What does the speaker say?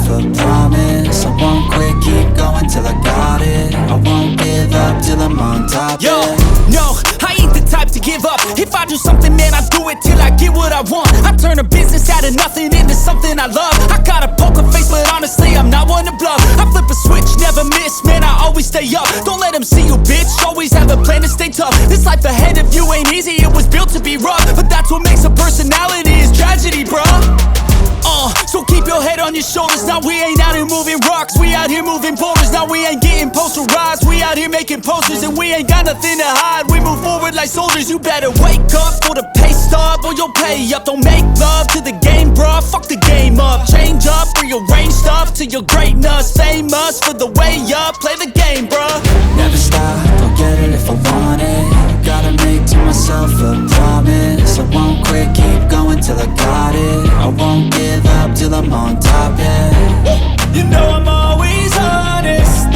a promise. I won't quit, keep going till I got it. I won't give up till I'm on top. Yo, no, I ain't the type to give up. If I do something, man, I do it till I get what I want. I turn a business out of nothing into something I love. I got a poker face, but honestly, I'm not one to bluff. I flip a switch, never miss, man, I always stay up. Don't let them see you, bitch, always have a plan to stay tough. This life ahead of you ain't easy, it was built to be rough. But that's what makes a personality, is tragedy, bruh. So keep your head on your shoulders. Now we ain't out here moving rocks, we out here moving boulders. Now we ain't getting posterized, we out here making posters. And we ain't got nothing to hide, we move forward like soldiers. You better wake up for the pay stub, or you'll pay up. Don't make love to the game, bruh, fuck the game up. Change up, rearrange stuff to your greatness. Famous for the way up, play the game, bruh. Never stop, I'll get it if I want it. Gotta make to myself a promise. I won't quit, keep going till I got it. I won't give up till I'm on top, yeah. You know I'm always honest,